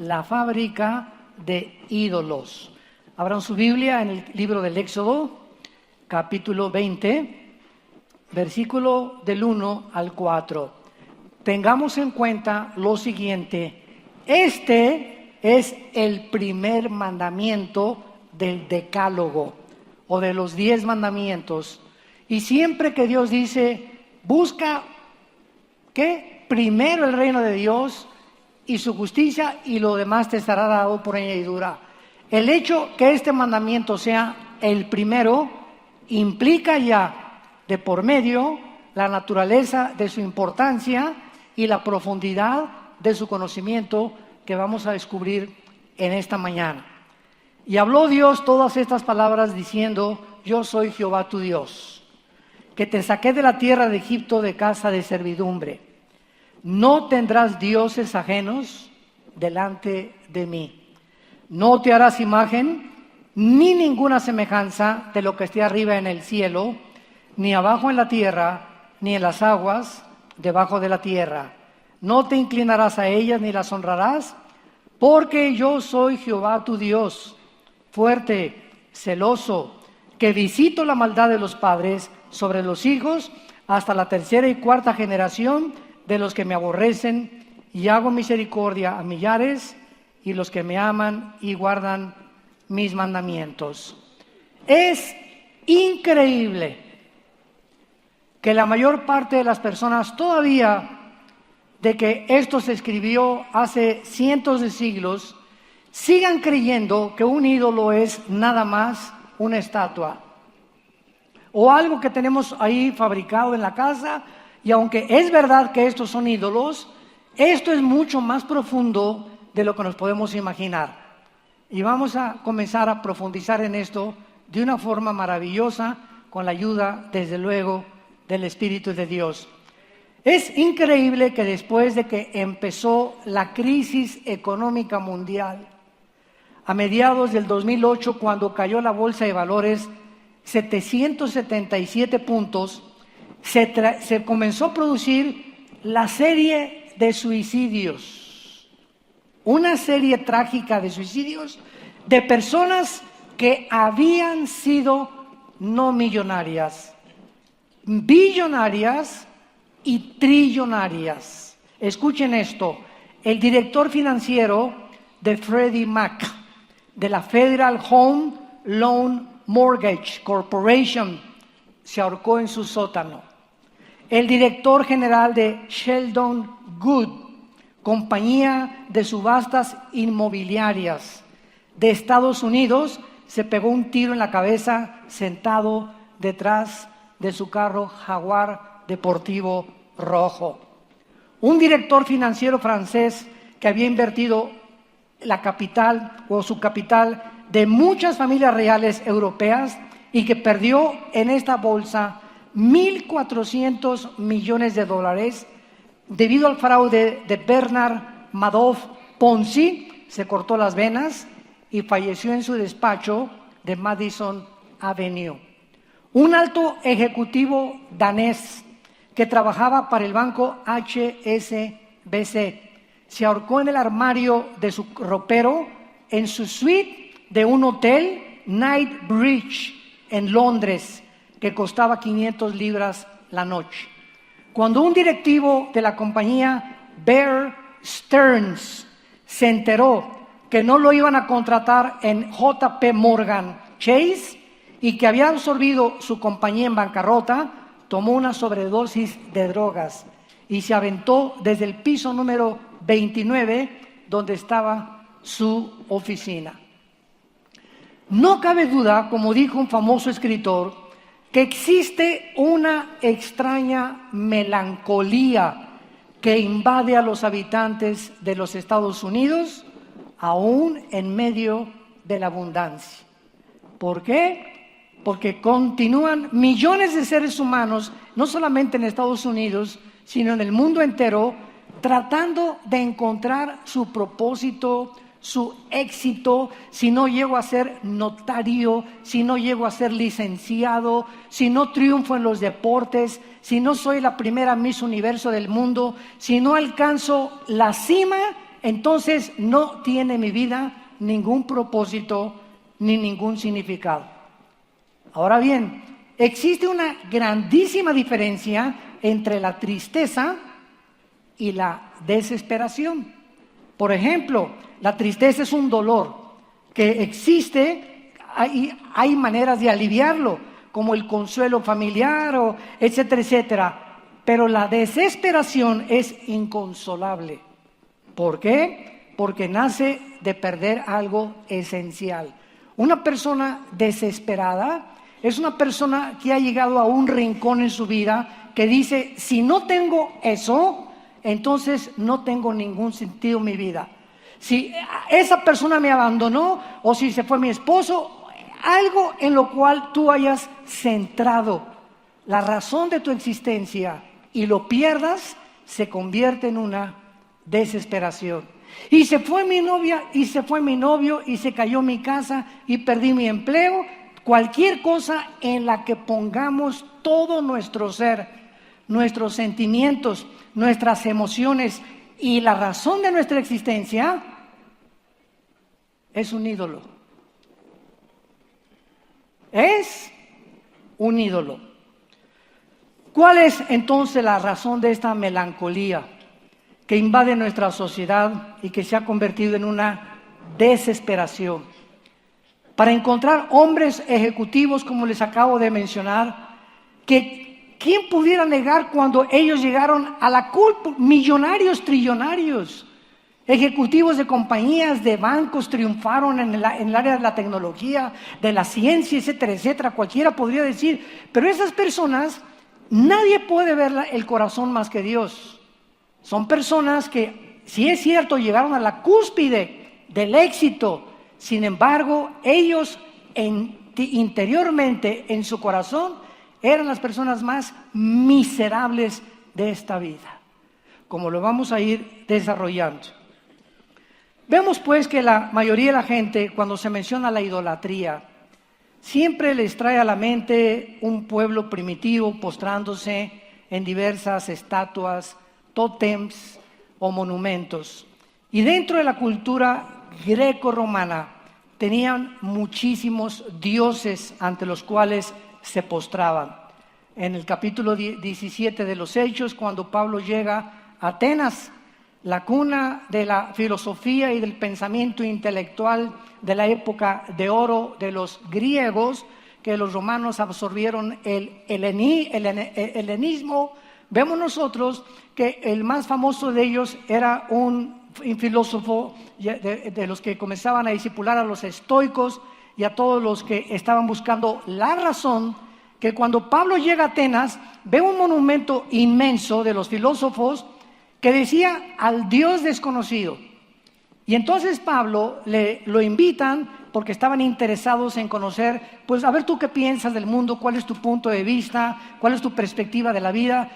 la fábrica de ídolos. Abran su Biblia en el libro del Éxodo, capítulo 20, versículo del 1 al 4. Tengamos en cuenta lo siguiente: este es el primer mandamiento del Decálogo o de los 10 mandamientos. Y siempre que Dios dice, busca, ¿qué? Primero el reino de Dios y su justicia, y lo demás te estará dado por añadidura. El hecho que este mandamiento sea el primero implica ya de por medio la naturaleza de su importancia y la profundidad de su conocimiento que vamos a descubrir en esta mañana. Y habló Dios todas estas palabras diciendo: yo soy Jehová tu Dios, que te saqué de la tierra de Egipto, de casa de servidumbre. No tendrás dioses ajenos delante de mí. No te harás imagen ni ninguna semejanza de lo que esté arriba en el cielo, ni abajo en la tierra, ni en las aguas debajo de la tierra. No te inclinarás a ellas ni las honrarás, porque yo soy Jehová tu Dios, fuerte, celoso, que visito la maldad de los padres sobre los hijos hasta la tercera y cuarta generación de los que me aborrecen, y hago misericordia a millares y los que me aman y guardan mis mandamientos. Es increíble que la mayor parte de las personas todavía, de que esto se escribió hace cientos de siglos, sigan creyendo que un ídolo es nada más una estatua o algo que tenemos ahí fabricado en la casa. Y aunque es verdad que estos son ídolos, esto es mucho más profundo de lo que nos podemos imaginar. Y vamos a comenzar a profundizar en esto de una forma maravillosa, con la ayuda, desde luego, del Espíritu de Dios. Es increíble que después de que empezó la crisis económica mundial, a mediados del 2008, cuando cayó la bolsa de valores 777 puntos, se comenzó a producir la serie de suicidios, una serie trágica de suicidios de personas que habían sido no millonarias, billonarias y trillonarias. Escuchen esto: el director financiero de Freddie Mac, de la Federal Home Loan Mortgage Corporation, se ahorcó en su sótano. El director general de Sheldon Good, compañía de subastas inmobiliarias de Estados Unidos, se pegó un tiro en la cabeza sentado detrás de su carro Jaguar deportivo rojo. Un director financiero francés que había invertido la capital o su capital de muchas familias reales europeas y que perdió en esta bolsa 1.400 millones de dólares debido al fraude de Bernard Madoff Ponzi, se cortó las venas y falleció en su despacho de Madison Avenue. Un alto ejecutivo danés que trabajaba para el banco HSBC se ahorcó en el armario de su ropero en su suite de un hotel Knightsbridge en Londres, que costaba 500 libras la noche. Cuando un directivo de la compañía Bear Stearns se enteró que no lo iban a contratar en JP Morgan Chase y que había absorbido su compañía en bancarrota, tomó una sobredosis de drogas y se aventó desde el piso número 29, donde estaba su oficina. No cabe duda, como dijo un famoso escritor, que existe una extraña melancolía que invade a los habitantes de los Estados Unidos, aún en medio de la abundancia. ¿Por qué? Porque continúan millones de seres humanos, no solamente en Estados Unidos, sino en el mundo entero, tratando de encontrar su propósito, su éxito. Si no llego a ser notario, si no llego a ser licenciado, si no triunfo en los deportes, si no soy la primera Miss Universo del mundo, si no alcanzo la cima entonces no tiene mi vida ningún propósito ni ningún significado. Ahora bien, existe una grandísima diferencia entre la tristeza y la desesperación. Por ejemplo, la tristeza es un dolor que existe, hay maneras de aliviarlo, como el consuelo familiar, o etcétera, etcétera. Pero la desesperación es inconsolable. ¿Por qué? Porque nace de perder algo esencial. Una persona desesperada es una persona que ha llegado a un rincón en su vida que dice, si no tengo eso, entonces no tengo ningún sentido en mi vida. Si esa persona me abandonó o si se fue mi esposo, algo en lo cual tú hayas centrado la razón de tu existencia y lo pierdas, se convierte en una desesperación. Y se fue mi novia, y se fue mi novio, y se cayó mi casa, y perdí mi empleo. Cualquier cosa en la que pongamos todo nuestro ser, nuestros sentimientos, nuestras emociones y la razón de nuestra existencia, es un ídolo. Es un ídolo. ¿Cuál es entonces la razón de esta melancolía que invade nuestra sociedad y que se ha convertido en una desesperación? Para encontrar hombres ejecutivos, como les acabo de mencionar, que ¿quién pudiera negar cuando ellos llegaron a la cúspide? Millonarios, trillonarios, ejecutivos de compañías, de bancos, triunfaron en el área de la tecnología, de la ciencia, etcétera, etcétera. Cualquiera podría decir, pero esas personas, nadie puede ver el corazón más que Dios. Son personas que, si es cierto, llegaron a la cúspide del éxito. Sin embargo, ellos interiormente, en su corazón, eran las personas más miserables de esta vida, como lo vamos a ir desarrollando. Vemos pues que la mayoría de la gente, cuando se menciona la idolatría, siempre les trae a la mente un pueblo primitivo postrándose en diversas estatuas, tótems o monumentos. Y dentro de la cultura greco-romana tenían muchísimos dioses ante los cuales se postraban. En el capítulo 17 de los Hechos, cuando Pablo llega a Atenas, la cuna de la filosofía y del pensamiento intelectual de la época de oro de los griegos, que los romanos absorbieron el helenismo, vemos nosotros que el más famoso de ellos era un filósofo de los que comenzaban a discipular a los estoicos y a todos los que estaban buscando la razón, que cuando Pablo llega a Atenas ve un monumento inmenso de los filósofos que decía al Dios desconocido. Y entonces Pablo lo invitan porque estaban interesados en conocer, pues a ver tú qué piensas del mundo, cuál es tu punto de vista, cuál es tu perspectiva de la vida.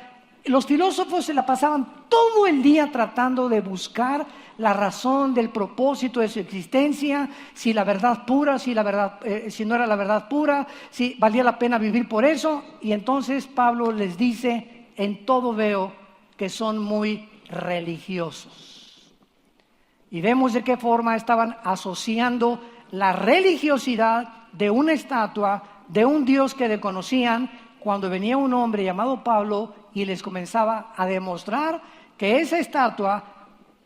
Los filósofos se la pasaban todo el día tratando de buscar la razón del propósito de su existencia, si la verdad pura, si no era la verdad pura, si valía la pena vivir por eso. Y entonces Pablo les dice, en todo veo que son muy religiosos. Y vemos de qué forma estaban asociando la religiosidad de una estatua, de un Dios que desconocían, cuando venía un hombre llamado Pablo y les comenzaba a demostrar que esa estatua,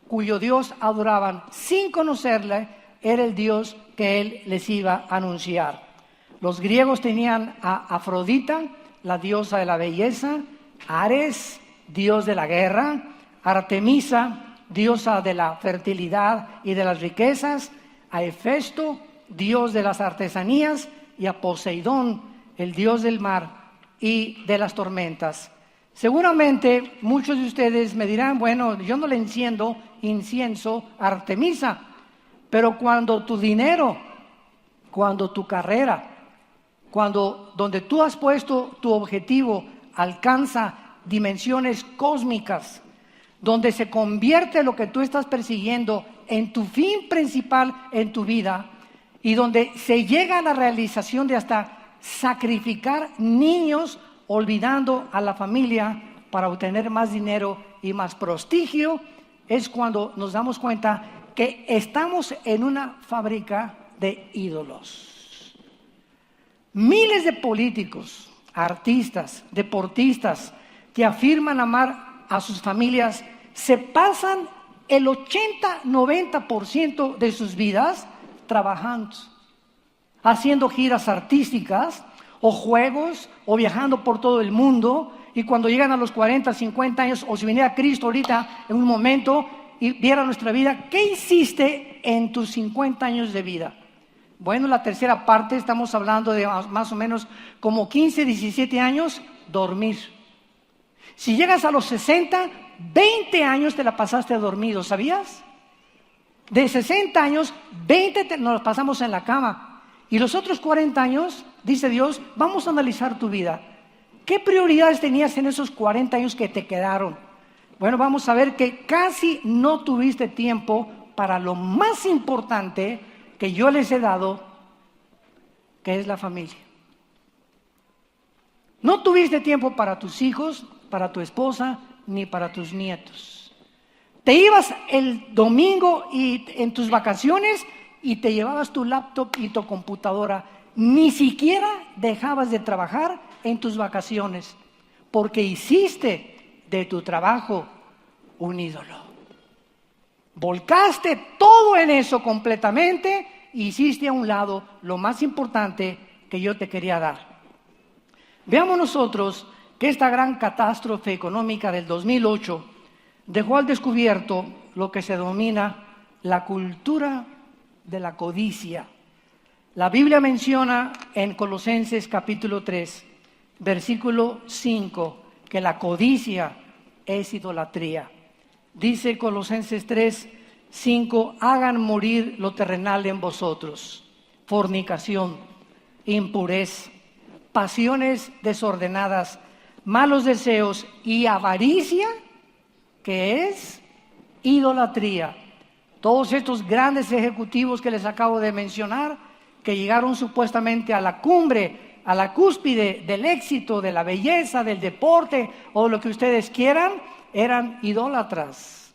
cuyo Dios adoraban sin conocerle, era el Dios que él les iba a anunciar. Los griegos tenían a Afrodita, la diosa de la belleza, Ares, dios de la guerra, Artemisa, diosa de la fertilidad y de las riquezas, a Hefesto, dios de las artesanías, y a Poseidón, el dios del mar y de las tormentas. Seguramente muchos de ustedes me dirán, bueno, yo no le enciendo incienso a Artemisa, pero cuando tu dinero, cuando tu carrera, cuando donde tú has puesto tu objetivo alcanza dimensiones cósmicas, donde se convierte lo que tú estás persiguiendo en tu fin principal en tu vida, y donde se llega a la realización de hasta sacrificar niños olvidando a la familia para obtener más dinero y más prestigio, es cuando nos damos cuenta que estamos en una fábrica de ídolos. Miles de políticos, artistas, deportistas que afirman amar a sus familias se pasan el 80-90% de sus vidas trabajando, haciendo giras artísticas o juegos o viajando por todo el mundo, y cuando llegan a los 40, 50 años, o si viniera Cristo ahorita en un momento y viera nuestra vida, ¿qué hiciste en tus 50 años de vida? Bueno, la tercera parte, estamos hablando de más o menos como 15, 17 años, dormir. Si llegas a los 60, 20 años te la pasaste dormido, ¿sabías? De 60 años, 20 nos los pasamos en la cama. Y los otros 40 años, dice Dios, vamos a analizar tu vida. ¿Qué prioridades tenías en esos 40 años que te quedaron? Bueno, vamos a ver que casi no tuviste tiempo para lo más importante que yo les he dado, que es la familia. No tuviste tiempo para tus hijos, para tu esposa, ni para tus nietos. Te ibas el domingo y en tus vacaciones y te llevabas tu laptop y tu computadora. Ni siquiera dejabas de trabajar en tus vacaciones, porque hiciste de tu trabajo un ídolo. Volcaste todo en eso completamente e hiciste a un lado lo más importante que yo te quería dar. Veamos nosotros que esta gran catástrofe económica del 2008 dejó al descubierto lo que se denomina la cultura de la codicia. La Biblia menciona en Colosenses capítulo 3, versículo 5, que la codicia es idolatría. Dice Colosenses 3, 5, hagan morir lo terrenal en vosotros: fornicación, impurez, pasiones desordenadas, malos deseos y avaricia, que es idolatría. Todos estos grandes ejecutivos que les acabo de mencionar, que llegaron supuestamente a la cumbre, a la cúspide del éxito, de la belleza, del deporte o lo que ustedes quieran, eran idólatras.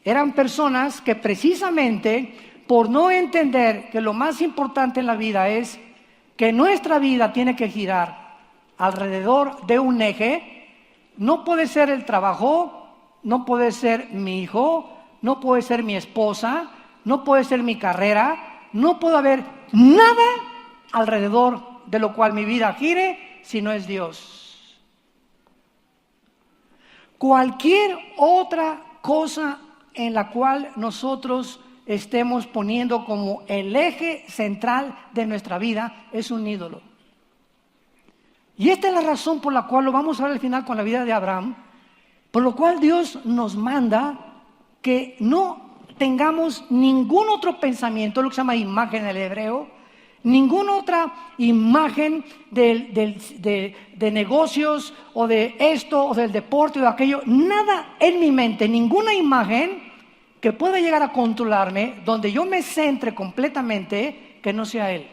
Eran personas que precisamente por no entender que lo más importante en la vida es que nuestra vida tiene que girar alrededor de un eje. No puede ser el trabajo, no puede ser mi hijo, no puede ser mi esposa, no puede ser mi carrera, no puede haber nada alrededor de lo cual mi vida gire si no es Dios. Cualquier otra cosa en la cual nosotros estemos poniendo como el eje central de nuestra vida es un ídolo. Y esta es la razón por la cual lo vamos a ver al final con la vida de Abraham, por lo cual Dios nos manda que no tengamos ningún otro pensamiento, lo que se llama imagen en el hebreo, ninguna otra imagen de negocios o de esto o del deporte o de aquello, nada en mi mente, ninguna imagen que pueda llegar a controlarme, donde yo me centre completamente, que no sea Él.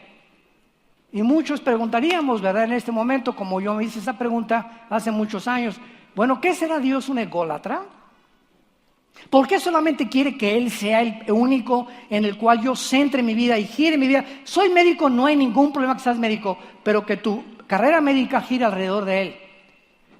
Y muchos preguntaríamos, ¿verdad? En este momento, como yo me hice esa pregunta hace muchos años, bueno, ¿qué será Dios, un ególatra? ¿Por qué solamente quiere que Él sea el único en el cual yo centre mi vida y gire mi vida? Soy médico, no hay ningún problema que seas médico, pero que tu carrera médica gire alrededor de Él.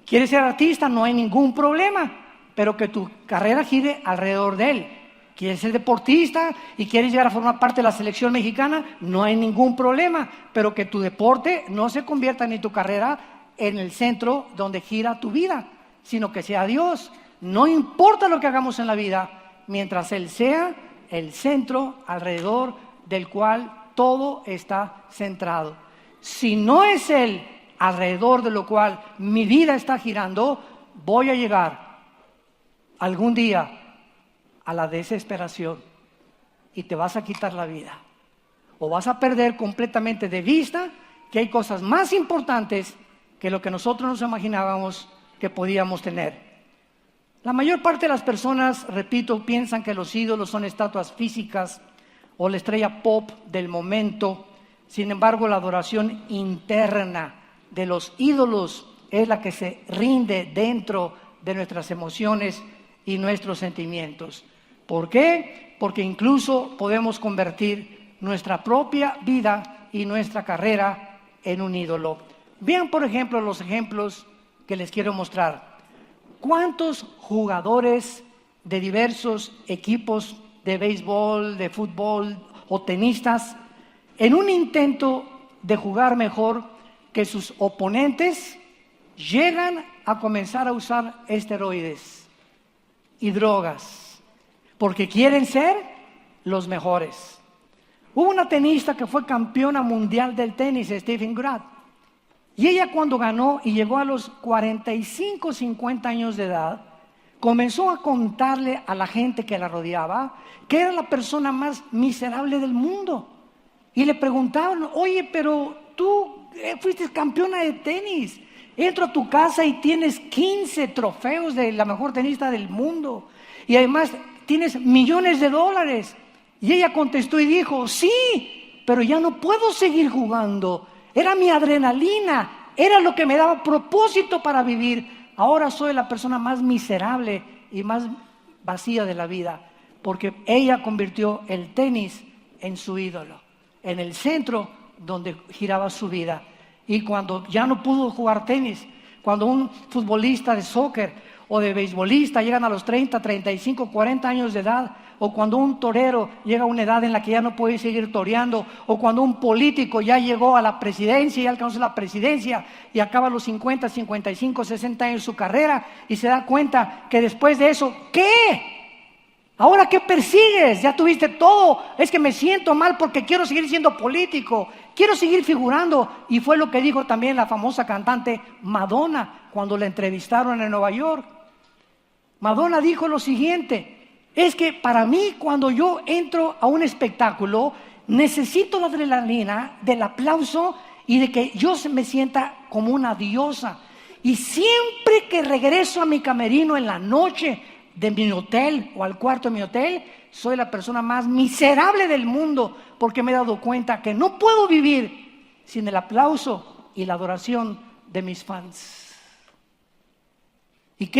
¿Quieres ser artista? No hay ningún problema, pero que tu carrera gire alrededor de Él. ¿Quieres ser deportista y quieres llegar a formar parte de la selección mexicana? No hay ningún problema, pero que tu deporte no se convierta ni tu carrera en el centro donde gira tu vida, sino que sea Dios. No importa lo que hagamos en la vida, mientras Él sea el centro alrededor del cual todo está centrado. Si no es Él alrededor de lo cual mi vida está girando, voy a llegar algún día a la desesperación y te vas a quitar la vida. O vas a perder completamente de vista que hay cosas más importantes que lo que nosotros nos imaginábamos que podíamos tener. La mayor parte de las personas, repito, piensan que los ídolos son estatuas físicas o la estrella pop del momento. Sin embargo, la adoración interna de los ídolos es la que se rinde dentro de nuestras emociones, y nuestros sentimientos. ¿Por qué? Porque incluso podemos convertir nuestra propia vida y nuestra carrera en un ídolo. Vean, por ejemplo, los ejemplos que les quiero mostrar. ¿Cuántos jugadores de diversos equipos de béisbol, de fútbol o tenistas, en un intento de jugar mejor que sus oponentes, llegan a comenzar a usar esteroides y drogas, porque quieren ser los mejores? Hubo una tenista que fue campeona mundial del tenis, Steffi Graf, y ella cuando ganó y llegó a los 45, 50 años de edad, comenzó a contarle a la gente que la rodeaba que era la persona más miserable del mundo. Y le preguntaban, oye, pero tú fuiste campeona de tenis. Entro a tu casa y tienes 15 trofeos de la mejor tenista del mundo. Y además tienes millones de dólares. Y ella contestó y dijo, sí, pero ya no puedo seguir jugando. Era mi adrenalina, era lo que me daba propósito para vivir. Ahora soy la persona más miserable y más vacía de la vida, porque ella convirtió el tenis en su ídolo, en el centro donde giraba su vida. Y cuando ya no pudo jugar tenis, cuando un futbolista de soccer o de beisbolista llegan a los 30, 35, 40 años de edad, o cuando un torero llega a una edad en la que ya no puede seguir toreando, o cuando un político ya llegó a la presidencia y alcanzó la presidencia y acaba a los 50, 55, 60 años su carrera y se da cuenta que después de eso, ¿qué? ¿Ahora qué persigues? Ya tuviste todo. Es que me siento mal porque quiero seguir siendo político, quiero seguir figurando. Y fue lo que dijo también la famosa cantante Madonna cuando la entrevistaron en Nueva York. Madonna dijo lo siguiente: es que para mí cuando yo entro a un espectáculo necesito la adrenalina del aplauso y de que yo me sienta como una diosa. Y siempre que regreso a mi camerino en la noche de mi hotel o al cuarto de mi hotel, soy la persona más miserable del mundo, porque me he dado cuenta que no puedo vivir sin el aplauso y la adoración de mis fans. ¿Y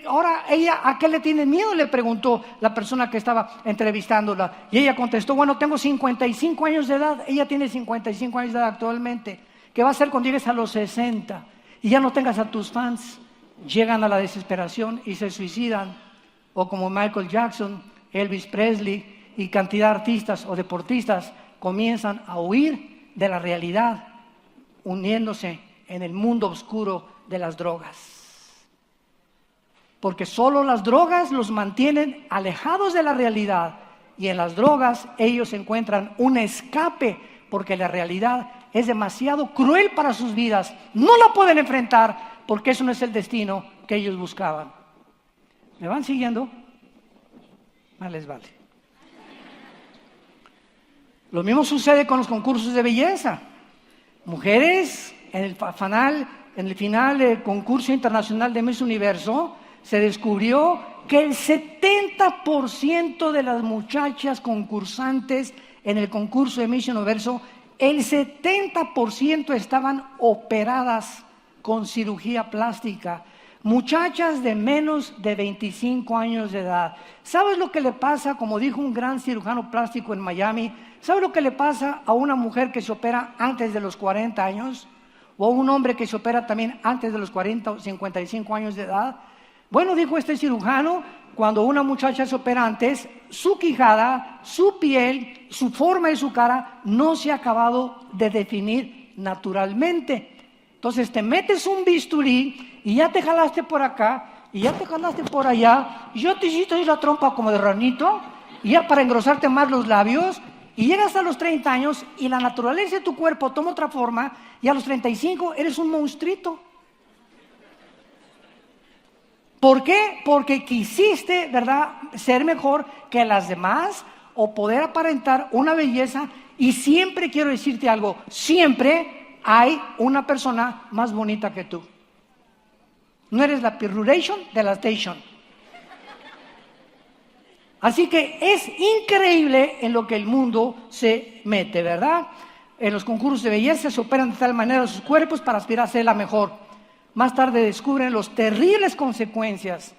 ahora ella a qué le tiene miedo? Le preguntó la persona que estaba entrevistándola. Y ella contestó, bueno, tengo 55 años de edad. Ella tiene 55 años de edad actualmente. ¿Qué va a hacer cuando llegues a los 60 y ya no tengas a tus fans? Llegan a la desesperación y se suicidan. O como Michael Jackson, Elvis Presley y cantidad de artistas o deportistas comienzan a huir de la realidad, uniéndose en el mundo oscuro de las drogas. Porque solo las drogas los mantienen alejados de la realidad, y en las drogas ellos encuentran un escape, porque la realidad es demasiado cruel para sus vidas. No la pueden enfrentar porque eso no es el destino que ellos buscaban. ¿Me van siguiendo? Más les vale. Lo mismo sucede con los concursos de belleza. Mujeres, en el final del concurso internacional de Miss Universo, se descubrió que el 70% de las muchachas concursantes en el concurso de Miss Universo, el 70% estaban operadas con cirugía plástica. Muchachas de menos de 25 años de edad. ¿Sabes lo que le pasa? Como dijo un gran cirujano plástico en Miami, ¿sabes lo que le pasa a una mujer que se opera antes de los 40 años? ¿O a un hombre que se opera también antes de los 40 o 55 años de edad? Bueno, dijo este cirujano, cuando una muchacha se opera antes, su quijada, su piel, su forma de su cara no se ha acabado de definir naturalmente. Entonces te metes un bisturí y ya te jalaste por acá y ya te jalaste por allá y ya te hiciste ahí la trompa como de ranito y ya para engrosarte más los labios, y llegas a los 30 años y la naturaleza de tu cuerpo toma otra forma y a los 35 eres un monstruito. ¿Por qué? Porque quisiste, ¿verdad?, ser mejor que las demás o poder aparentar una belleza. Y siempre quiero decirte algo, siempre hay una persona más bonita que tú. No eres la pirruration de la station. Así que es increíble en lo que el mundo se mete, ¿verdad? En los concursos de belleza se operan de tal manera sus cuerpos para aspirar a ser la mejor. Más tarde descubren las terribles consecuencias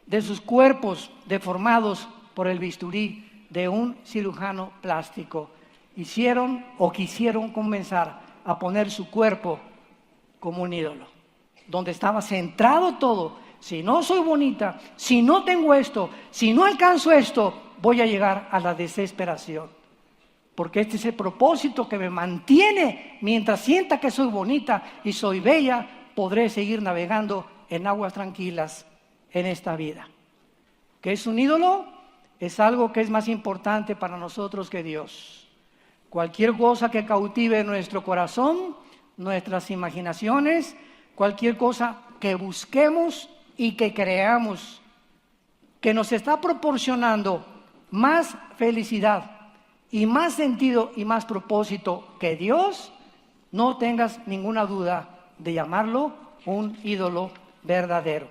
de sus cuerpos deformados por el bisturí de un cirujano plástico. Hicieron o quisieron comenzar a poner su cuerpo como un ídolo, donde estaba centrado todo. Si no soy bonita, si no tengo esto, si no alcanzo esto, voy a llegar a la desesperación. Porque este es el propósito que me mantiene. Mientras sienta que soy bonita y soy bella, podré seguir navegando en aguas tranquilas en esta vida. ¿Qué es un ídolo? Es algo que es más importante para nosotros que Dios. Cualquier cosa que cautive nuestro corazón, nuestras imaginaciones, cualquier cosa que busquemos y que creamos, que nos está proporcionando más felicidad y más sentido y más propósito que Dios, no tengas ninguna duda de llamarlo un ídolo verdadero.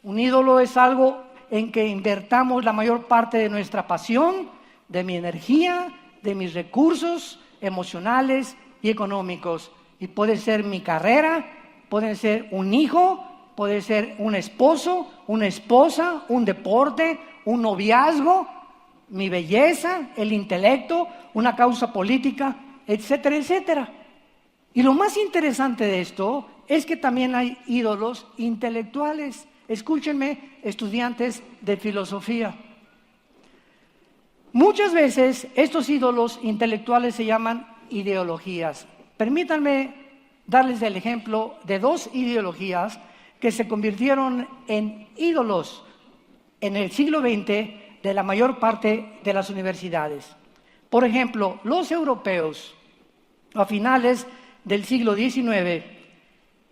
Un ídolo es algo en que invertamos la mayor parte de nuestra pasión, de mi energía, de mis recursos emocionales y económicos. Y puede ser mi carrera, puede ser un hijo, puede ser un esposo, una esposa, un deporte, un noviazgo, mi belleza, el intelecto, una causa política, etcétera, etcétera. Y lo más interesante de esto es que también hay ídolos intelectuales. Escúchenme, estudiantes de filosofía. Muchas veces estos ídolos intelectuales se llaman ideologías. Permítanme darles el ejemplo de dos ideologías que se convirtieron en ídolos en el siglo XX de la mayor parte de las universidades. Por ejemplo, los europeos a finales del siglo XIX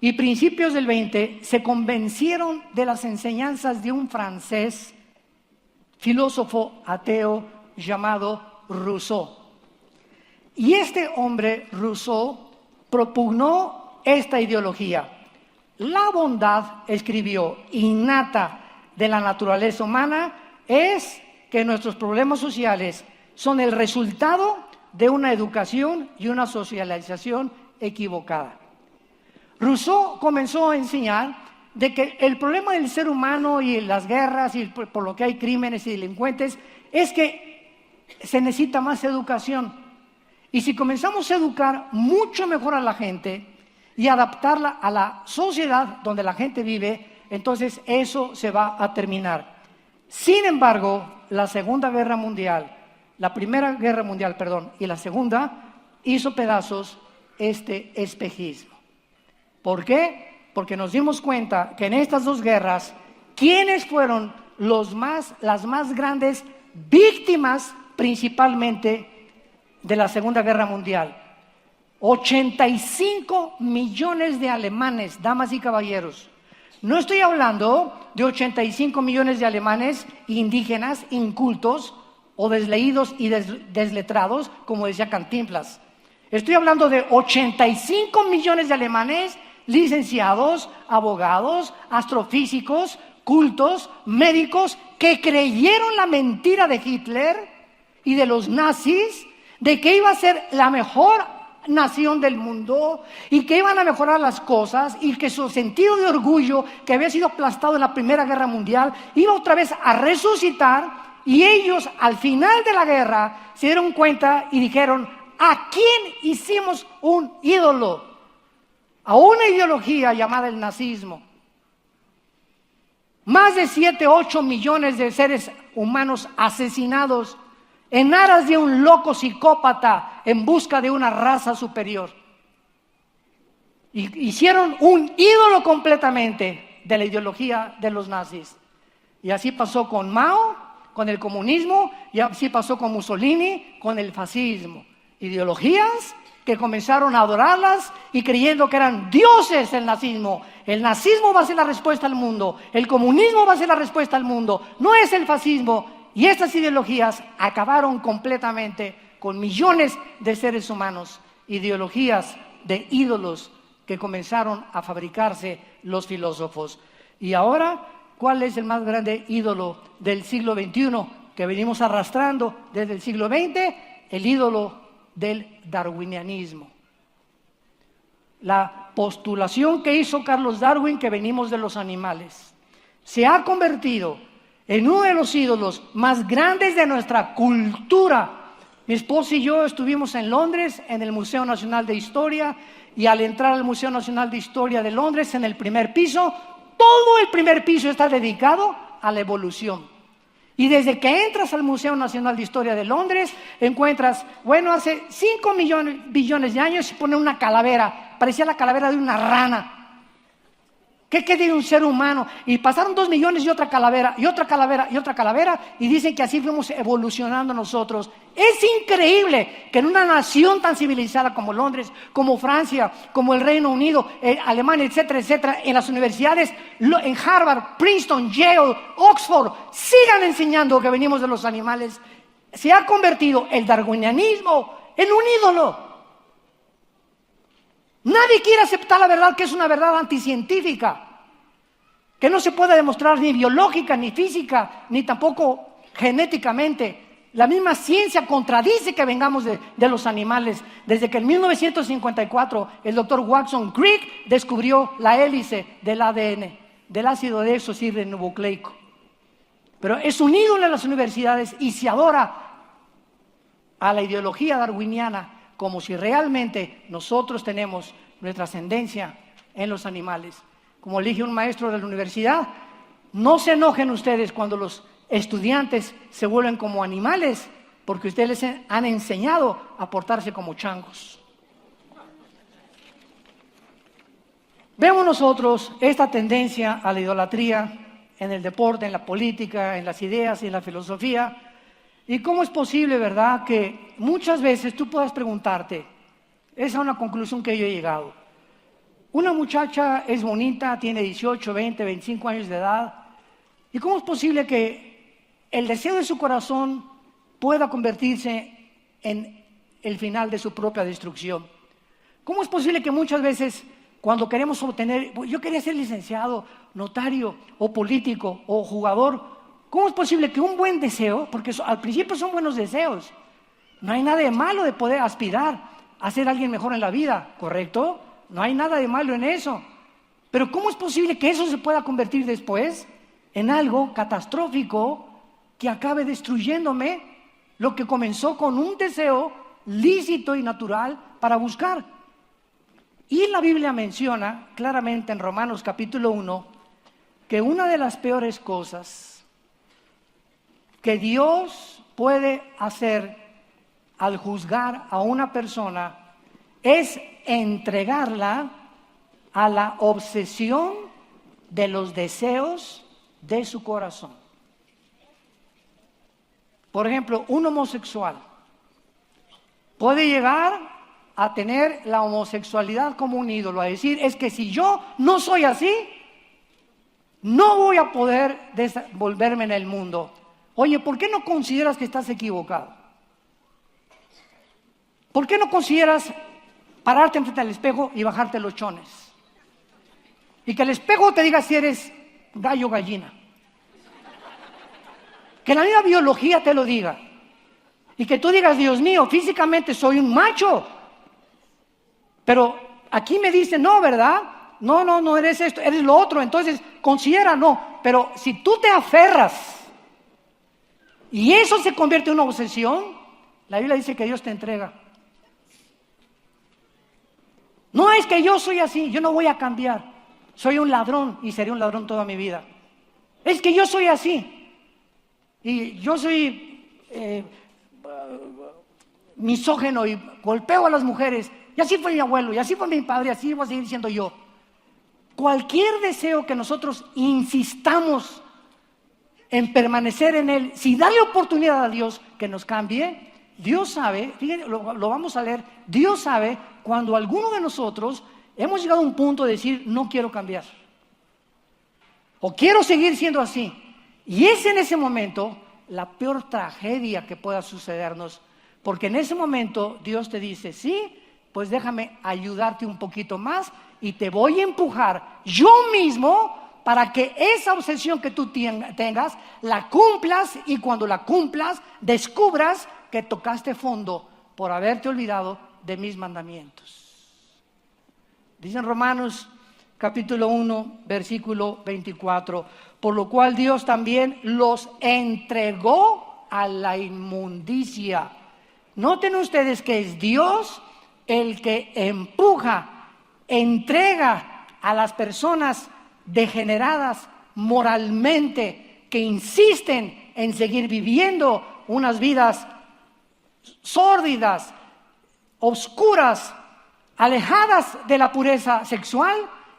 y principios del XX se convencieron de las enseñanzas de un francés filósofo ateo llamado Rousseau. Y este hombre, Rousseau, propugnó esta ideología. La bondad, escribió, innata de la naturaleza humana es que nuestros problemas sociales son el resultado de una educación y una socialización equivocada. Rousseau comenzó a enseñar de que el problema del ser humano y las guerras y por lo que hay crímenes y delincuentes es que se necesita más educación. Y si comenzamos a educar mucho mejor a la gente y adaptarla a la sociedad donde la gente vive, entonces eso se va a terminar. Sin embargo, la Primera Guerra Mundial, y la Segunda hizo pedazos este espejismo. ¿Por qué? Porque nos dimos cuenta que en estas dos guerras, ¿quiénes fueron las más grandes víctimas principalmente de la Segunda Guerra Mundial? 85 millones de alemanes, damas y caballeros. No estoy hablando de 85 millones de alemanes indígenas, incultos o desleídos y desletrados, como decía Cantinflas. Estoy hablando de 85 millones de alemanes licenciados, abogados, astrofísicos, cultos, médicos, que creyeron la mentira de Hitler y de los nazis, de que iba a ser la mejor nación del mundo y que iban a mejorar las cosas y que su sentido de orgullo, que había sido aplastado en la Primera Guerra Mundial, iba otra vez a resucitar. Y ellos al final de la guerra se dieron cuenta y dijeron: ¿a quién hicimos un ídolo? A una ideología llamada el nazismo. Más de 7, 8 millones de seres humanos asesinados en aras de un loco psicópata en busca de una raza superior. Y hicieron un ídolo completamente de la ideología de los nazis. Y así pasó con Mao, con el comunismo, y así pasó con Mussolini, con el fascismo. Ideologías que comenzaron a adorarlas y creyendo que eran dioses el nazismo. El nazismo va a ser la respuesta al mundo, el comunismo va a ser la respuesta al mundo, no es el fascismo. Y estas ideologías acabaron completamente con millones de seres humanos. Ideologías de ídolos que comenzaron a fabricarse los filósofos. Y ahora, ¿cuál es el más grande ídolo del siglo XXI que venimos arrastrando desde el siglo XX? El ídolo del darwinianismo. La postulación que hizo Carlos Darwin, que venimos de los animales. se ha convertido en uno de los ídolos más grandes de nuestra cultura. Mi esposa y yo estuvimos en Londres, en el Museo Nacional de Historia, y al entrar al Museo Nacional de Historia de Londres, en el primer piso, todo el primer piso está dedicado a la evolución. Y desde que entras al Museo Nacional de Historia de Londres, encuentras, hace 5 billones de años se pone una calavera, parecía la calavera de una rana. ¿Qué de un ser humano? Y pasaron 2 millones y otra calavera, y otra calavera, y otra calavera, y dicen que así fuimos evolucionando nosotros. Es increíble que en una nación tan civilizada como Londres, como Francia, como el Reino Unido, Alemania, etcétera, etcétera, en las universidades, en Harvard, Princeton, Yale, Oxford, sigan enseñando que venimos de los animales. Se ha convertido el darwinianismo en un ídolo. Nadie quiere aceptar la verdad, que es una verdad anticientífica, que no se puede demostrar ni biológica, ni física, ni tampoco genéticamente. La misma ciencia contradice que vengamos de los animales. Desde que en 1954 el doctor Watson Crick descubrió la hélice del ADN, del ácido desoxirribonucleico. Pero es un ídolo en las universidades y se adora a la ideología darwiniana, como si realmente nosotros tenemos nuestra ascendencia en los animales. Como le dije a un maestro de la universidad, no se enojen ustedes cuando los estudiantes se vuelven como animales, porque ustedes les han enseñado a portarse como changos. Vemos nosotros esta tendencia a la idolatría en el deporte, en la política, en las ideas y en la filosofía. ¿Y cómo es posible, verdad, que muchas veces tú puedas preguntarte? Esa es una conclusión que yo he llegado. Una muchacha es bonita, tiene 18, 20, 25 años de edad. ¿Y cómo es posible que el deseo de su corazón pueda convertirse en el final de su propia destrucción? ¿Cómo es posible que muchas veces cuando queremos obtener, yo quería ser licenciado, notario o político o jugador, ¿cómo es posible que un buen deseo, porque al principio son buenos deseos, no hay nada de malo de poder aspirar a ser alguien mejor en la vida, ¿correcto? No hay nada de malo en eso. Pero ¿cómo es posible que eso se pueda convertir después en algo catastrófico que acabe destruyéndome lo que comenzó con un deseo lícito y natural para buscar? Y la Biblia menciona claramente en Romanos capítulo 1 que una de las peores cosas que Dios puede hacer al juzgar a una persona es entregarla a la obsesión de los deseos de su corazón. Por ejemplo, un homosexual puede llegar a tener la homosexualidad como un ídolo, a decir, es que si yo no soy así, no voy a poder desenvolverme en el mundo. Oye, ¿por qué no consideras que estás equivocado? ¿Por qué no consideras pararte enfrente al espejo y bajarte los chones? Y que el espejo te diga si eres gallo o gallina. Que la misma biología te lo diga. Y que tú digas, Dios mío, físicamente soy un macho. Pero aquí me dicen, no, ¿verdad? No eres esto, eres lo otro. Entonces, considera, no. Pero si tú te aferras y eso se convierte en una obsesión, la Biblia dice que Dios te entrega. No es que yo soy así, yo no voy a cambiar. Soy un ladrón y seré un ladrón toda mi vida. Es que yo soy así. Y yo soy misógino y golpeo a las mujeres. Y así fue mi abuelo, y así fue mi padre, y así voy a seguir siendo yo. Cualquier deseo que nosotros insistamos en permanecer en él, si darle oportunidad a Dios que nos cambie, Dios sabe, fíjense, lo vamos a leer, Dios sabe cuando alguno de nosotros hemos llegado a un punto de decir, no quiero cambiar, o quiero seguir siendo así, y es en ese momento la peor tragedia que pueda sucedernos, porque en ese momento Dios te dice, sí, pues déjame ayudarte un poquito más y te voy a empujar yo mismo para que esa obsesión que tú tengas, la cumplas, y cuando la cumplas, descubras que tocaste fondo por haberte olvidado de mis mandamientos. Dicen Romanos capítulo 1, versículo 24. Por lo cual Dios también los entregó a la inmundicia. Noten ustedes que es Dios el que empuja, entrega a las personas degeneradas moralmente, que insisten en seguir viviendo unas vidas sórdidas, oscuras, alejadas de la pureza sexual.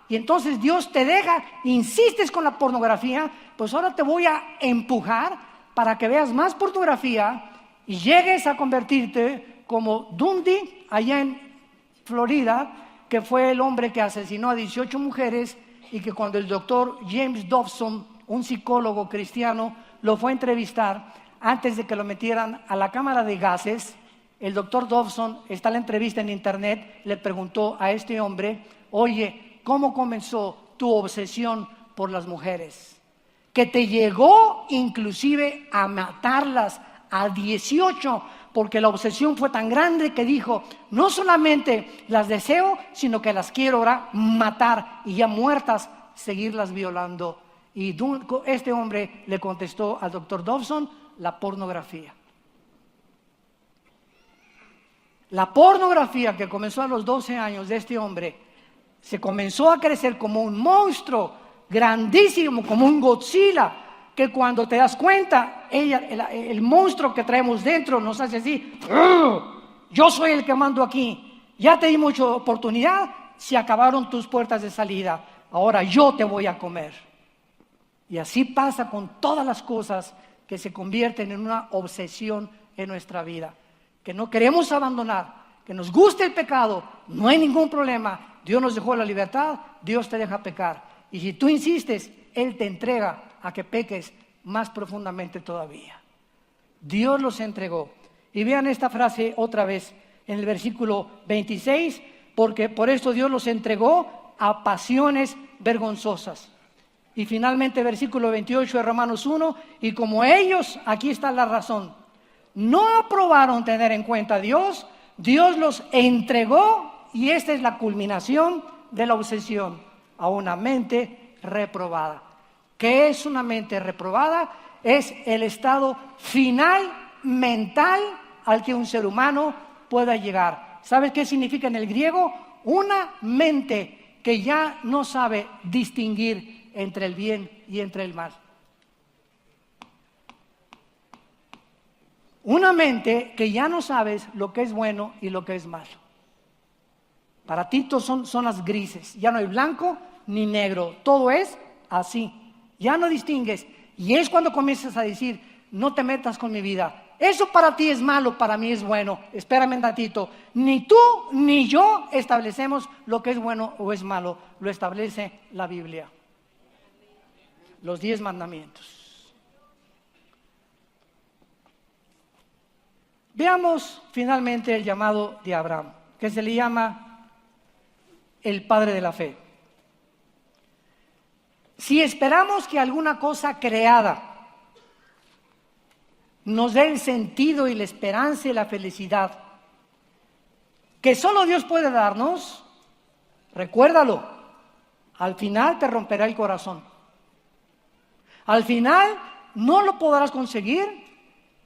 Y entonces Dios te deja, insistes con la pornografía, pues ahora te voy a empujar para que veas más pornografía y llegues a convertirte como Dundee allá en Florida, que fue el hombre que asesinó a 18 mujeres y que cuando el doctor James Dobson, un psicólogo cristiano, lo fue a entrevistar antes de que lo metieran a la cámara de gases, el doctor Dobson, está en la entrevista en internet, le preguntó a este hombre: oye, ¿cómo comenzó tu obsesión por las mujeres? Que te llegó inclusive a matarlas a 18, porque la obsesión fue tan grande que dijo: no solamente las deseo, sino que las quiero ahora matar y ya muertas seguirlas violando. Y este hombre le contestó al doctor Dobson: la pornografía. La pornografía, que comenzó a los 12 años de este hombre, se comenzó a crecer como un monstruo grandísimo, como un Godzilla, que cuando te das cuenta, el monstruo que traemos dentro nos hace así: yo soy el que mando aquí, ya te di mucha oportunidad, se acabaron tus puertas de salida, ahora yo te voy a comer. Y así pasa con todas las cosas que se convierten en una obsesión en nuestra vida, que no queremos abandonar, que nos guste el pecado, no hay ningún problema. Dios nos dejó la libertad, Dios te deja pecar. Y si tú insistes, Él te entrega a que peques más profundamente todavía. Dios los entregó. Y vean esta frase otra vez en el versículo 26, porque por esto Dios los entregó a pasiones vergonzosas. Y finalmente versículo 28 de Romanos 1, y como ellos, aquí está la razón, no aprobaron tener en cuenta a Dios, Dios los entregó, y esta es la culminación de la obsesión, a una mente reprobada. ¿Qué es una mente reprobada? Es el estado final mental al que un ser humano pueda llegar. ¿Sabes qué significa en el griego? Una mente que ya no sabe distinguir entre el bien y entre el mal. Una mente que ya no sabes lo que es bueno y lo que es malo. Para ti son zonas grises, ya no hay blanco ni negro, todo es así, ya no distingues. Y es cuando comienzas a decir: no te metas con mi vida, eso para ti es malo, para mí es bueno. Espérame un ratito, ni tú ni yo establecemos lo que es bueno o es malo, lo establece la Biblia, los 10 mandamientos. Veamos finalmente el llamado de Abraham, que se le llama el padre de la fe. Si esperamos que alguna cosa creada nos dé el sentido y la esperanza y la felicidad que solo Dios puede darnos, recuérdalo, al final te romperá el corazón. Al final no lo podrás conseguir,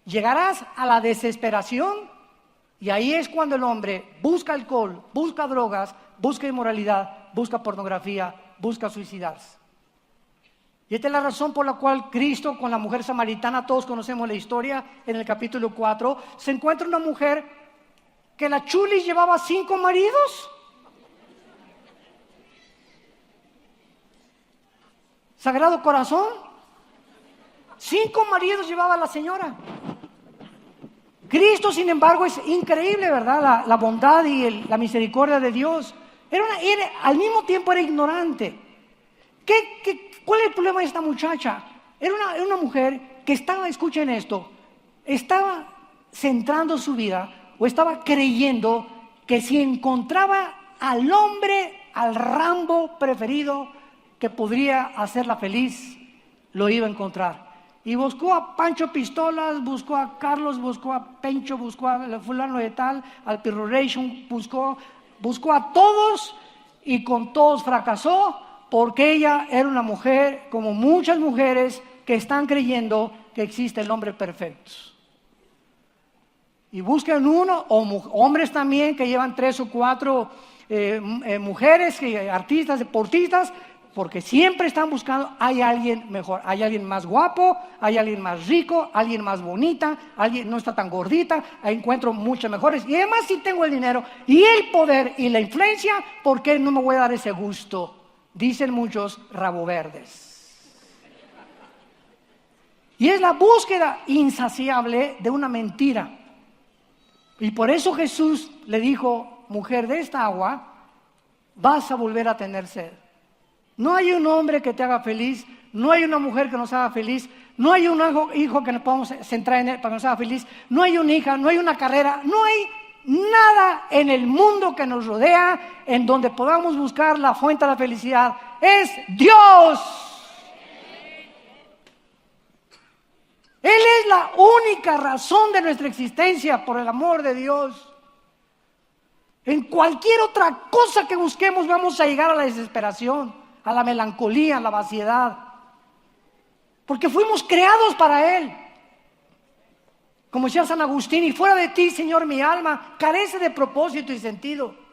llegarás a la desesperación, y ahí es cuando el hombre busca alcohol, busca drogas, busca inmoralidad, busca pornografía, busca suicidarse. Y esta es la razón por la cual Cristo con la mujer samaritana, todos conocemos la historia, en el capítulo 4, se encuentra una mujer que la chulis llevaba 5 maridos. Sagrado Corazón, 5 maridos llevaba la señora. Cuál sin embargo, es increíble, ¿verdad? La bondad y la misericordia de Dios. Al mismo tiempo era ignorante. ¿Cuál es el problema de esta muchacha? Era una mujer que estaba, escuchen esto, estaba centrando su vida o estaba creyendo que si encontraba al hombre, al Rambo preferido que podría hacerla feliz, lo iba a encontrar. Y buscó a Pancho Pistolas, buscó a Carlos, buscó a Pencho, buscó a fulano de tal, al Pirroration, buscó a todos, y con todos fracasó porque ella era una mujer como muchas mujeres que están creyendo que existe el hombre perfecto. Y buscan uno, o hombres también que llevan 3 o 4 mujeres, artistas, deportistas, porque siempre están buscando, hay alguien mejor, hay alguien más guapo, hay alguien más rico, alguien más bonita, alguien no está tan gordita, encuentro muchas mejores. Y además si tengo el dinero y el poder y la influencia, ¿por qué no me voy a dar ese gusto? Dicen muchos rabo verdes. Y es la búsqueda insaciable de una mentira. Y por eso Jesús le dijo, mujer, de esta agua vas a volver a tener sed. No hay un hombre que te haga feliz, no hay una mujer que nos haga feliz, no hay un hijo que nos podamos centrar en él para que nos haga feliz, no hay una hija, no hay una carrera, no hay nada en el mundo que nos rodea en donde podamos buscar la fuente de la felicidad. Es Dios. Él es la única razón de nuestra existencia, por el amor de Dios. En cualquier otra cosa que busquemos vamos a llegar a la desesperación, a la melancolía, a la vaciedad. Porque fuimos creados para Él. Como decía San Agustín, y fuera de ti, Señor, mi alma carece de propósito y sentido.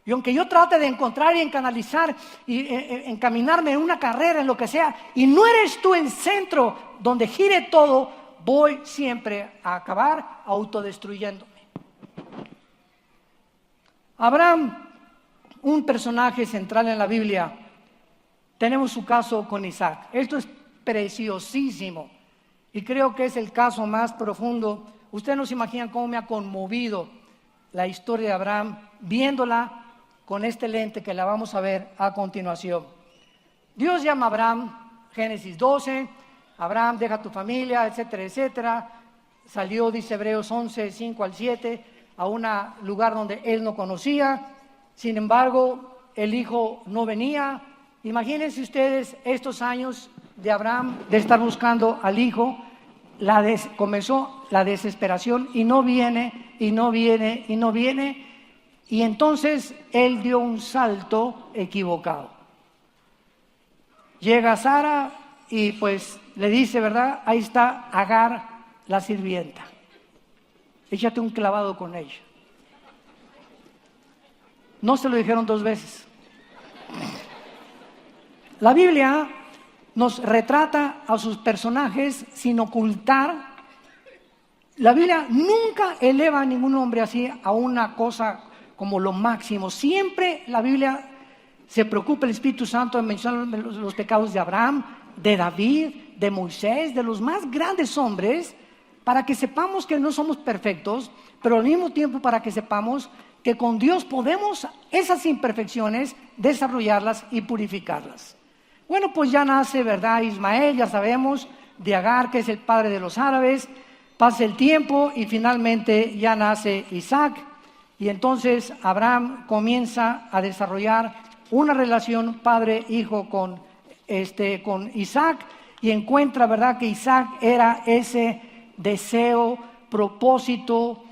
Y aunque yo trate de encontrar y canalizar y encaminarme en una carrera, en lo que sea, y no eres tú el centro donde gire todo, voy siempre a acabar autodestruyéndome. Abraham, un personaje central en la Biblia, tenemos su caso con Isaac. Esto es preciosísimo y creo que es el caso más profundo. Ustedes no se imaginan cómo me ha conmovido la historia de Abraham viéndola con este lente que la vamos a ver a continuación. Dios llama a Abraham, Génesis 12, Abraham deja tu familia, etcétera, etcétera. Salió, dice Hebreos 11, 5 al 7, a un lugar donde él no conocía. Sin embargo, el hijo no venía. Imagínense ustedes estos años de Abraham de estar buscando al hijo. Comenzó la desesperación y no viene, y no viene, y no viene. Y entonces él dio un salto equivocado. Llega Sara y pues le dice, ¿verdad? Ahí está Agar, la sirvienta. Échate un clavado con ella. No se lo dijeron 2 veces. La Biblia nos retrata a sus personajes sin ocultar. La Biblia nunca eleva a ningún hombre así a una cosa como lo máximo. Siempre la Biblia se preocupa, el Espíritu Santo, de mencionar los pecados de Abraham, de David, de Moisés, de los más grandes hombres, para que sepamos que no somos perfectos, pero al mismo tiempo para que sepamos que con Dios podemos esas imperfecciones desarrollarlas y purificarlas. Bueno, pues ya nace, ¿verdad? Ismael, ya sabemos, de Agar, que es el padre de los árabes. Pasa el tiempo y finalmente ya nace Isaac. Y entonces Abraham comienza a desarrollar una relación padre-hijo con Isaac y encuentra, ¿verdad?, que Isaac era ese deseo, propósito,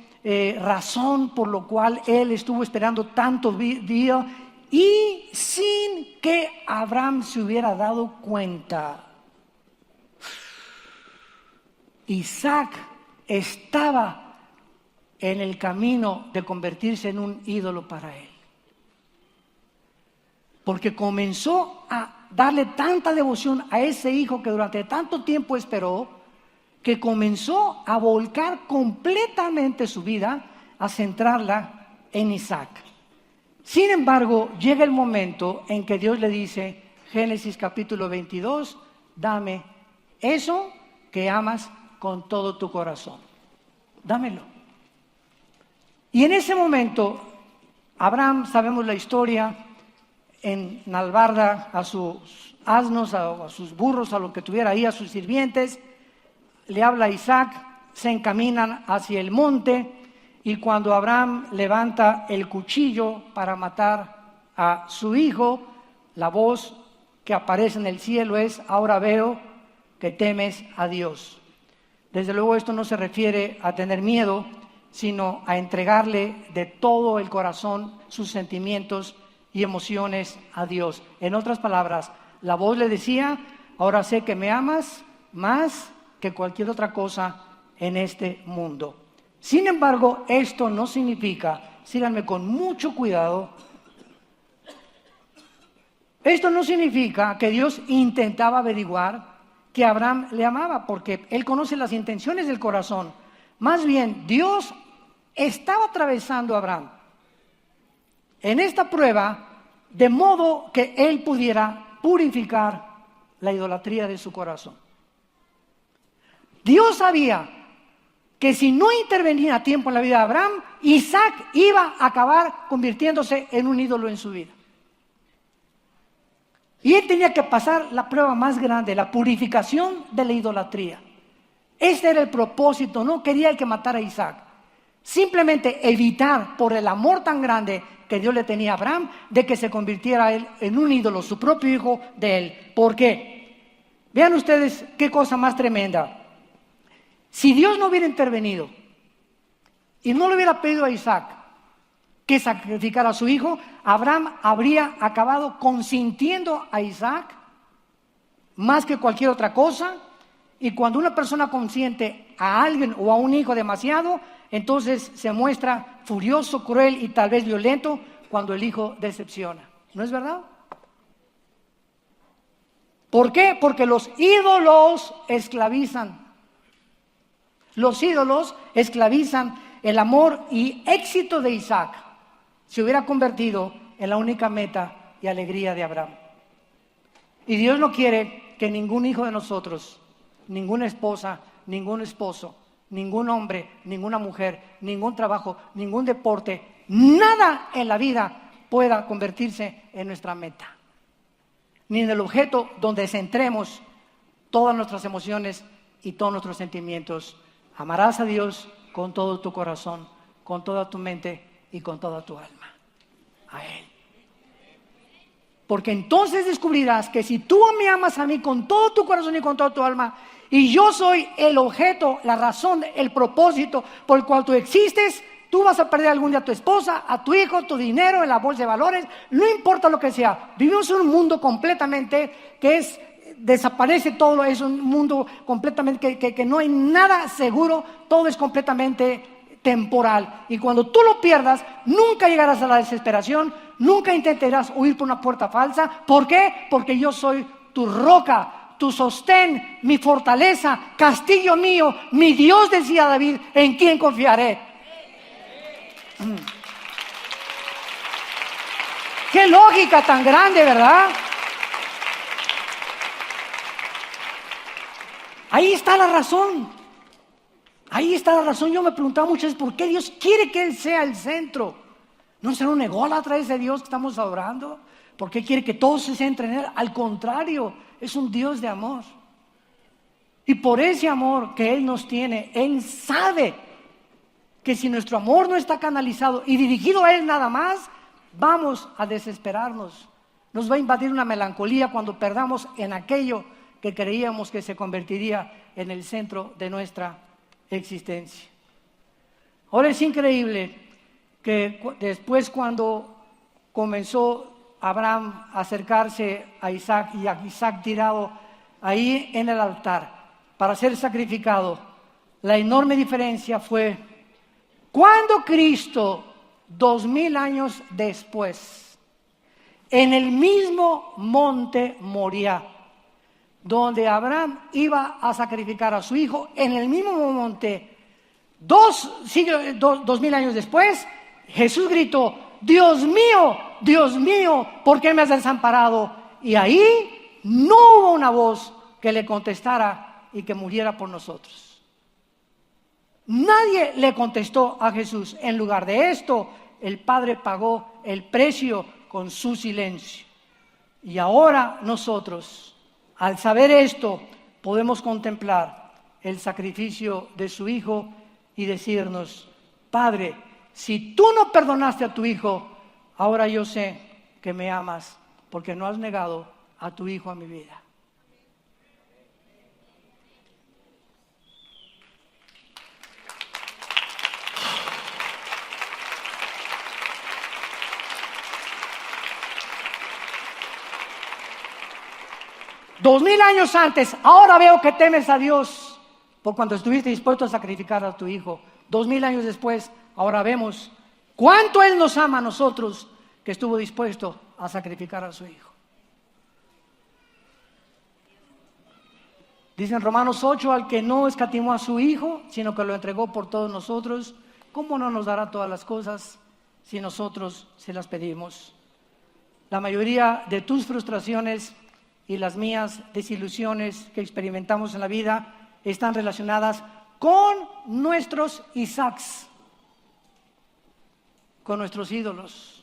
razón por lo cual él estuvo esperando tantos días y sin que Abraham se hubiera dado cuenta. Isaac estaba en el camino de convertirse en un ídolo para él. Porque comenzó a darle tanta devoción a ese hijo que durante tanto tiempo esperó, que comenzó a volcar completamente su vida, a centrarla en Isaac. Sin embargo, llega el momento en que Dios le dice, Génesis capítulo 22, dame eso que amas con todo tu corazón. Dámelo. Y en ese momento, Abraham, sabemos la historia, enalbarda a sus asnos, a sus burros, a lo que tuviera ahí, a sus sirvientes, le habla a Isaac, se encaminan hacia el monte, y cuando Abraham levanta el cuchillo para matar a su hijo, la voz que aparece en el cielo es, ahora veo que temes a Dios. Desde luego esto no se refiere a tener miedo, sino a entregarle de todo el corazón sus sentimientos y emociones a Dios. En otras palabras, la voz le decía: ahora sé que me amas más que cualquier otra cosa en este mundo. Sin embargo, esto no significa, síganme con mucho cuidado, esto no significa que Dios intentaba averiguar que Abraham le amaba, porque Él conoce las intenciones del corazón. Más bien, Dios estaba atravesando a Abraham en esta prueba de modo que Él pudiera purificar la idolatría de su corazón. Dios sabía que si no intervenía a tiempo en la vida de Abraham, Isaac iba a acabar convirtiéndose en un ídolo en su vida. Y él tenía que pasar la prueba más grande, la purificación de la idolatría. Ese era el propósito, no quería el que matara a Isaac. Simplemente evitar, por el amor tan grande que Dios le tenía a Abraham, de que se convirtiera él en un ídolo, su propio hijo de él. ¿Por qué? Vean ustedes qué cosa más tremenda. Si Dios no hubiera intervenido y no le hubiera pedido a Isaac que sacrificara a su hijo, Abraham habría acabado consintiendo a Isaac más que cualquier otra cosa. Y cuando una persona consiente a alguien o a un hijo demasiado, entonces se muestra furioso, cruel y tal vez violento cuando el hijo decepciona. ¿No es verdad? ¿Por qué? Porque los ídolos esclavizan. Los ídolos esclavizan. El amor y éxito de Isaac se hubiera convertido en la única meta y alegría de Abraham. Y Dios no quiere que ningún hijo de nosotros, ninguna esposa, ningún esposo, ningún hombre, ninguna mujer, ningún trabajo, ningún deporte, nada en la vida pueda convertirse en nuestra meta, ni en el objeto donde centremos todas nuestras emociones y todos nuestros sentimientos. Amarás a Dios con todo tu corazón, con toda tu mente y con toda tu alma. A Él. Porque entonces descubrirás que si tú me amas a mí con todo tu corazón y con toda tu alma, y yo soy el objeto, la razón, el propósito por el cual tú existes, tú vas a perder algún día a tu esposa, a tu hijo, tu dinero en la bolsa de valores, no importa lo que sea. Vivimos en un mundo completamente desaparece todo, es un mundo completamente que no hay nada seguro, todo es completamente temporal. Y cuando tú lo pierdas, nunca llegarás a la desesperación, nunca intentarás huir por una puerta falsa. ¿Por qué? Porque yo soy tu roca, tu sostén, mi fortaleza, castillo mío, mi Dios, decía David, ¿en quién confiaré? Qué lógica tan grande, ¿verdad? Ahí está la razón. Ahí está la razón. Yo me preguntaba muchas veces por qué Dios quiere que Él sea el centro. ¿No será un ególatra ese Dios que estamos adorando? ¿Por qué quiere que todos se centren en Él? Al contrario, es un Dios de amor. Y por ese amor que Él nos tiene, Él sabe que si nuestro amor no está canalizado y dirigido a Él nada más, vamos a desesperarnos. Nos va a invadir una melancolía cuando perdamos en aquello que creíamos que se convertiría en el centro de nuestra existencia. Ahora es increíble que después, cuando comenzó Abraham a acercarse a Isaac y a Isaac tirado ahí en el altar para ser sacrificado, la enorme diferencia fue cuando Cristo, 2000 años después, en el mismo monte Moriah, donde Abraham iba a sacrificar a su hijo, en el mismo monte, 2000 años después, Jesús gritó: Dios mío, ¿por qué me has desamparado? Y ahí no hubo una voz que le contestara y que muriera por nosotros. Nadie le contestó a Jesús. En lugar de esto, el Padre pagó el precio con su silencio. Y ahora nosotros, al saber esto, podemos contemplar el sacrificio de su Hijo y decirnos: Padre, si tú no perdonaste a tu Hijo, ahora yo sé que me amas porque no has negado a tu Hijo a mi vida. 2000 años antes, ahora veo que temes a Dios por cuando estuviste dispuesto a sacrificar a tu hijo. 2000 años después, ahora vemos cuánto Él nos ama a nosotros, que estuvo dispuesto a sacrificar a su hijo. Dice en Romanos 8, al que no escatimó a su hijo, sino que lo entregó por todos nosotros, ¿cómo no nos dará todas las cosas si nosotros se las pedimos? La mayoría de tus frustraciones y las mías desilusiones que experimentamos en la vida están relacionadas con nuestros Isaacs, con nuestros ídolos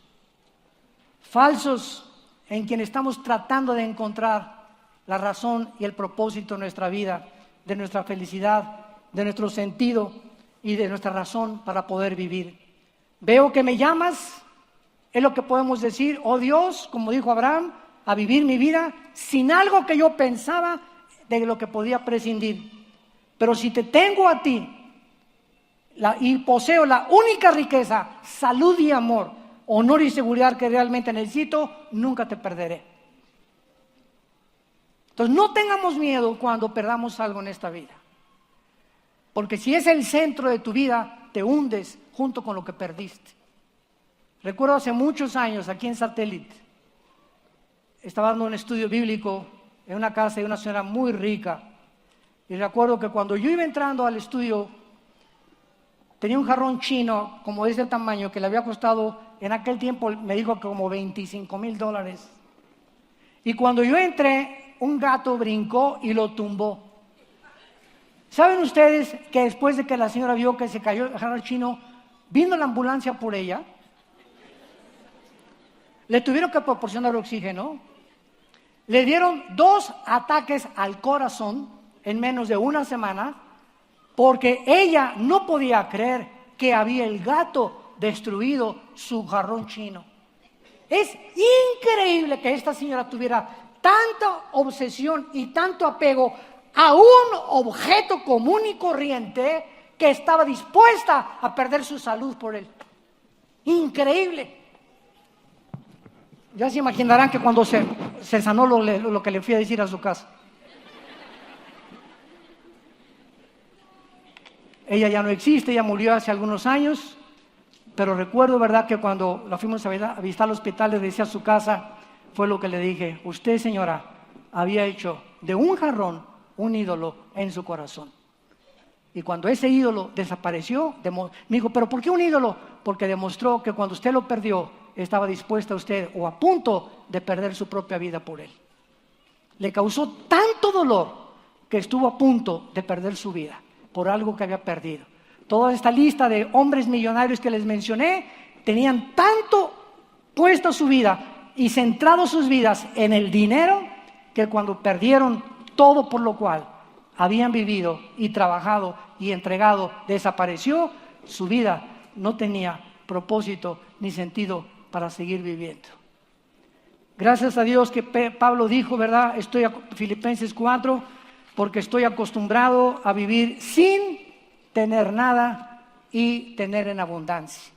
falsos en quien estamos tratando de encontrar la razón y el propósito de nuestra vida, de nuestra felicidad, de nuestro sentido y de nuestra razón para poder vivir. Veo que me llamas, es lo que podemos decir, oh Dios, como dijo Abraham, a vivir mi vida sin algo que yo pensaba de lo que podía prescindir. Pero si te tengo a ti y poseo la única riqueza, salud y amor, honor y seguridad que realmente necesito, nunca te perderé. Entonces no tengamos miedo cuando perdamos algo en esta vida, porque si es el centro de tu vida, te hundes junto con lo que perdiste. Recuerdo hace muchos años aquí en Satélite, estaba dando un estudio bíblico en una casa de una señora muy rica, y recuerdo que cuando yo iba entrando al estudio, tenía un jarrón chino como de ese tamaño que le había costado, en aquel tiempo me dijo que como $25,000. Y cuando yo entré, un gato brincó y lo tumbó. ¿Saben ustedes que después de que la señora vio que se cayó el jarrón chino, vino la ambulancia por ella? Le tuvieron que proporcionar oxígeno. Le dieron 2 ataques al corazón en menos de una semana, porque ella no podía creer que había el gato destruido su jarrón chino. Es increíble que esta señora tuviera tanta obsesión y tanto apego a un objeto común y corriente que estaba dispuesta a perder su salud por él. Increíble. Ya se imaginarán que cuando se sanó lo que le fui a decir a su casa. Ella ya no existe, ella murió hace algunos años, pero recuerdo, ¿verdad?, que cuando la fuimos a visitar al hospital, le decía a su casa, fue lo que le dije: usted, señora, había hecho de un jarrón un ídolo en su corazón. Y cuando ese ídolo desapareció, me dijo, ¿pero por qué un ídolo? Porque demostró que cuando usted lo perdió, estaba dispuesta usted o a punto de perder su propia vida por él. Le causó tanto dolor que estuvo a punto de perder su vida por algo que había perdido. Toda esta lista de hombres millonarios que les mencioné tenían tanto puesto su vida y centrado sus vidas en el dinero, que cuando perdieron todo por lo cual habían vivido y trabajado y entregado, desapareció, su vida no tenía propósito ni sentido para seguir viviendo. Gracias a Dios que Pablo dijo, ¿verdad? Filipenses 4, porque estoy acostumbrado a vivir sin tener nada y tener en abundancia.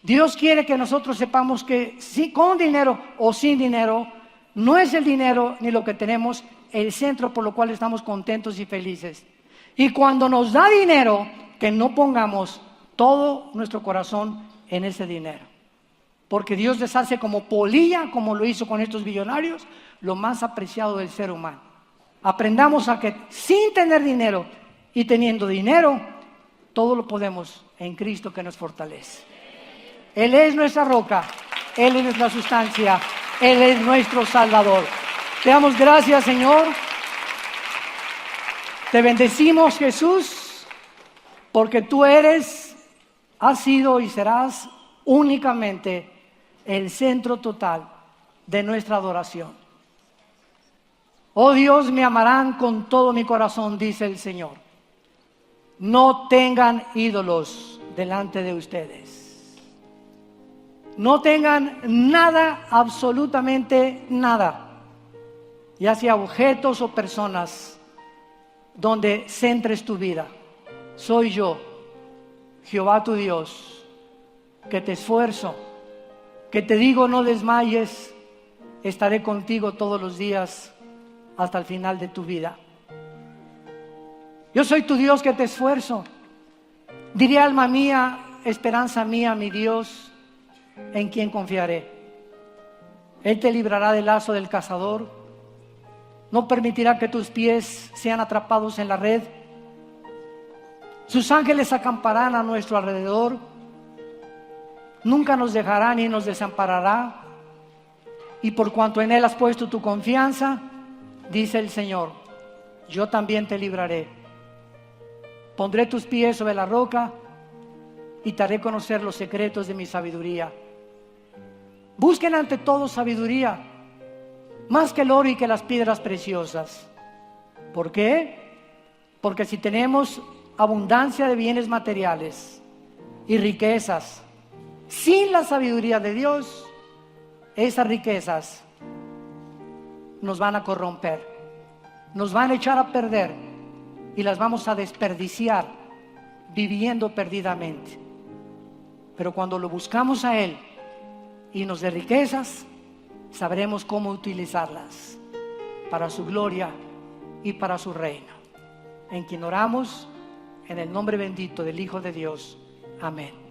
Dios quiere que nosotros sepamos que si con dinero o sin dinero, no es el dinero ni lo que tenemos el centro por lo cual estamos contentos y felices. Y cuando nos da dinero, que no pongamos todo nuestro corazón en ese dinero, porque Dios deshace como polilla, como lo hizo con estos millonarios, lo más apreciado del ser humano. Aprendamos a que sin tener dinero y teniendo dinero, todo lo podemos en Cristo que nos fortalece. Él es nuestra roca, Él es nuestra sustancia, Él es nuestro Salvador. Te damos gracias, Señor. Te bendecimos, Jesús, porque tú has sido y serás únicamente el centro total de nuestra adoración. Oh Dios, me amarán con todo mi corazón, dice el Señor. No tengan ídolos delante de ustedes. No tengan nada, absolutamente nada, ya sea objetos o personas, donde centres tu vida. Soy yo, Jehová tu Dios, que te esfuerzo, que te digo no desmayes, estaré contigo todos los días hasta el final de tu vida. Yo soy tu Dios que te esfuerzo. Diré, alma mía, esperanza mía, mi Dios, en quien confiaré. Él te librará del lazo del cazador. No permitirá que tus pies sean atrapados en la red. Sus ángeles acamparán a nuestro alrededor. Nunca nos dejará ni nos desamparará. Y por cuanto en Él has puesto tu confianza, dice el Señor, yo también te libraré. Pondré tus pies sobre la roca y te haré conocer los secretos de mi sabiduría. Busquen ante todo sabiduría, más que el oro y que las piedras preciosas. ¿Por qué? Porque si tenemos abundancia de bienes materiales y riquezas, sin la sabiduría de Dios, esas riquezas nos van a corromper, nos van a echar a perder y las vamos a desperdiciar viviendo perdidamente. Pero cuando lo buscamos a Él y nos dé riquezas, sabremos cómo utilizarlas para su gloria y para su reino. En quien oramos, en el nombre bendito del Hijo de Dios. Amén.